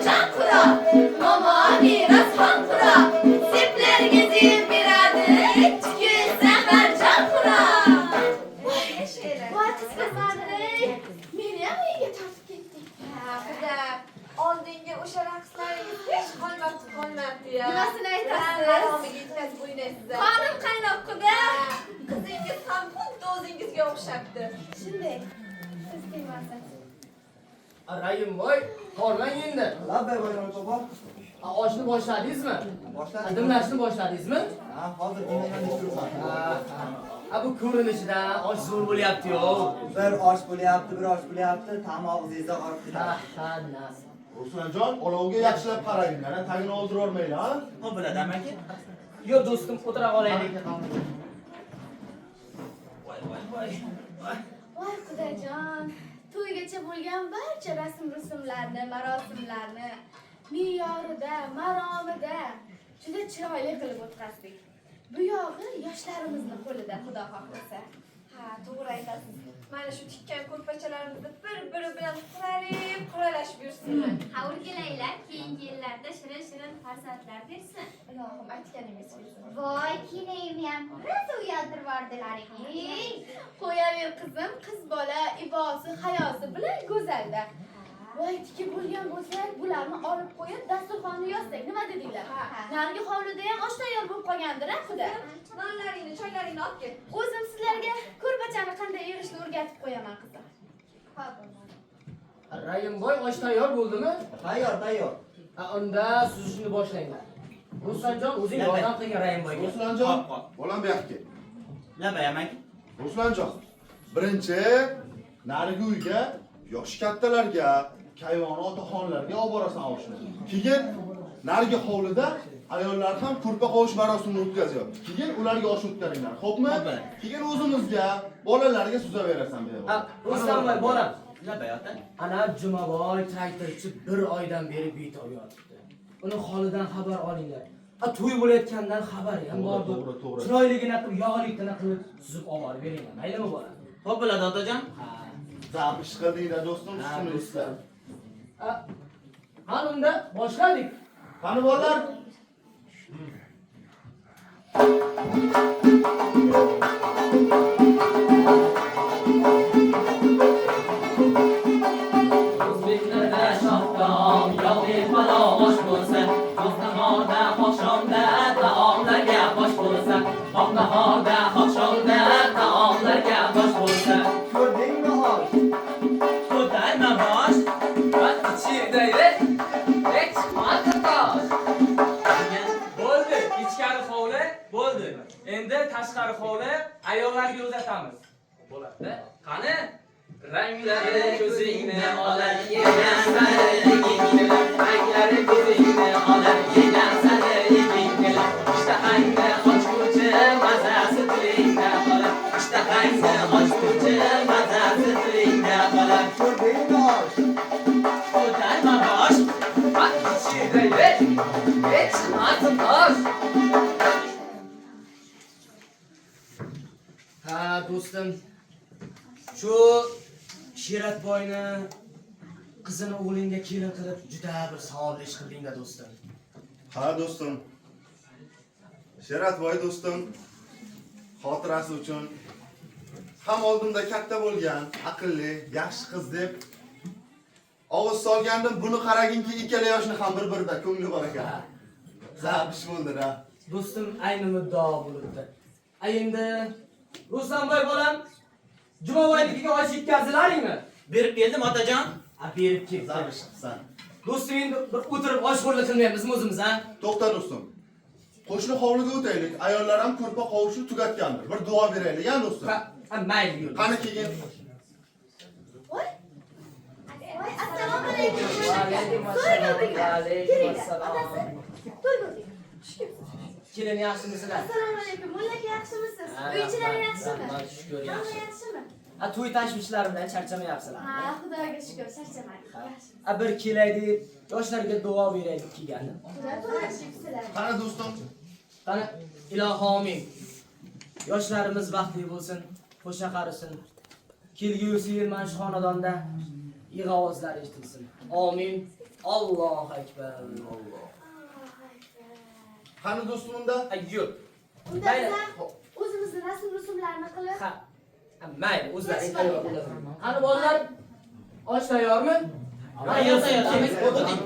can kura. Mama miras han kura. Seplerge zil biradi. Tükün sefer can kura. Vay kız kızardı. Meni ama iyice tartıp gittik. Kıda, oldingi o'sha raqslaringiz hech qolmabdi ya. Nimasini aytasiz? Haromiga yetkazib o'ynaysiz. Qonun qaynoq quda. Qizingiz ham xuddi o'zingizga o'xshabdi. Shunday. Siz kelmasiz. Rayim boy, qormang endi. Labbay Bayram baba. Oshni boshladingizmi? Boshladik. Dimlashni boshladingizmi? Ha, hozir dinamani turibman. Bu ko'rinishidan osh zo'r bo'lyapti-yu. Bir osh bo'lyapti, bir osh bo'lyapti, tomog'ingizda og'rib ketadi. Ha, nas. Ruslanjon, olovga yaxshilab qaranglar, tagini oldirib olmaylar, ha? Nima bo'ladi amaki? Yo do'stim, o'tira qolaylik. Voy xudojon, to'ygacha bo'lgan barcha rasm-rusumlarni, marosimlarni me'yorida, maromida juda chiroyli qilib o'tkazdik. Bu yog'i yoshlarimizni qo'lida, xudo xohlasa. Ha, to'g'ri aytasiz. Mana shu tikkan ko'rpachalarimizni bir-biri bilan quralashib yursinlar. Ha, o'rganaylar, keyingi yillarda shirin-shirin farzandlar bersin. Ilohim aytganingiz kelsin. Voy, kelayimni ham rosa uyaltirib yubordilar ekan. Qo'yaver qizim, qiz bola ibosi, hayosi bilan go'zalda. Voy tikib bo'lgan bo'lsa, bularni olib qo'yib dasturxonni yozsak, nima dedinglar? Narigi hovlida ham osh tayyor bo'lib qolgandir-a, xudo. Nonlaringni, choylaringni olib kel. O'zim sizlarga ko'rpachani qanday yig'ishni o'rgatib qo'yaman, qizim. Rayim boy, osh tayyor bo'ldimi? Tayyor, tayyor. Unda suzishni boshlanglar. Ruslanjon, o'zing yordam qilgin Rayim boyga. Ruslanjon, bolam bu yoqqa kel. Labbay amaki. Ruslanjon, birinchi narigi uyga yosh kattalarga, kayvoni otaxonlarga olib borasan oshni. Keyin narigi hovlida ayollar ham ko'rpa qovush marosimini o'tkazyapti. Keyin ularga osh o'tkaringlar, xo'pmi? Keyin o'zimizga, bolalarga suzaverasan bu yerda. Ruslanboy, bolam. Labbay ota. Ana Jumaboy traktorchi bir oydan beri betob yotibdi. Uni holidan xabar olinglar. To'y bo'layotgandan xabari ham bor. To'g'ri. Chiroyligina qilib, yog'likdan qilib suzib olib beringlar. Maylimi bolam? Xo'p bo'ladi otajon. Ha. Zab ish qildinglar do'stim, shuni istar. Qani unda boshladik. Qani bolalar? O'zbeklarda shofton, yog'li palov osh bo'lsa, Oqnahorda oqshomda taomlarga bosh bo'lsa, Oqnahorda oqshomda taomlarga bosh bo'lsa, Ko'rdingmi osh? ko'tarma bosh, va ichida hech maqtosh. Bo'ldi, ichkari hovli bo'ldi. Endi tashqari hovli ayollarga uzatamiz. Bo'ladi. Qani? Ranglari ko'zingni olar, yegan sari ranglari ko'zingni olar, yegan sari yiginglar. Ishtahangni ochguvchi mazasi tilingda qolar. Ishtahangni ochguvchi mazasi tilingda qolar. Ko'rdingmi osh? Ko'tarma bosh, va ichida hech maqtosh. Ha, do'stim. Shu Sheratboyni qizini o'g'lingga kelin qilib juda bir savobli ish qilding-da do'stim. Ha do'stim. Sheratboy do'stim, xotirasi uchun ham oldimda katta bo'lgan, aqlli, yaxshi qiz deb og'iz solgandim. Buni qaraginki, ikkala yoshni ham bir-birida ko'ngli bor ekan. Zab ish bo'ldi-da. Do'stim ayni muddao bo'libdi. Endi Ruslanboy bolam, Jumaboynikiga osh yetkazilaringmi? Berib keldim otajon. Berib kel. Zab ish qilsan. Do'stim endi bir o'tirib oshxo'rlik qilmayapmizmi o'zimiz, ha? To'xta do'stim. Qo'shni hovliga o'taylik. Ayollar ham ko'rpa qovushni tugatgandir. Bir duo beraylik, ya do'stim. Mayli yur. Qani keyin. Voy. Voy, assalomu alaykum. Alaykum assalom. To'y bo'ldik. Kelin yaxshimisizlar? Assalomu alaykum. Mullaka yaxshimisiz? Uychilar yaxshimi? Rahmat, shukr, Hamma yaxshi. yaxshimi? To'y tashvishlaridan charchamayapsizlar. Ha, Xudoga shukr, charchamadik. Yaxshi. Bir kelaylik, yoshlarga duo beraylik kelgandim. Xudo shukr. Qani do'stim. Qani ilohim. Yoshlarimiz baxtli bo'lsin, qo'sha qarisin. Kelgusi yil mana shu xonadonda yig'i ovozlar eshitilsin. Amin. Allohu akbar. Qani do'stim unda? Yo'q. Unda Mayli. biz o'zimizni rusumlarni qilib Ha. Mayli, o'zlaring tayyor bo'lasizlar. Qani bolalar, osh tayyormi? Tayyor, tayyor. O'ting.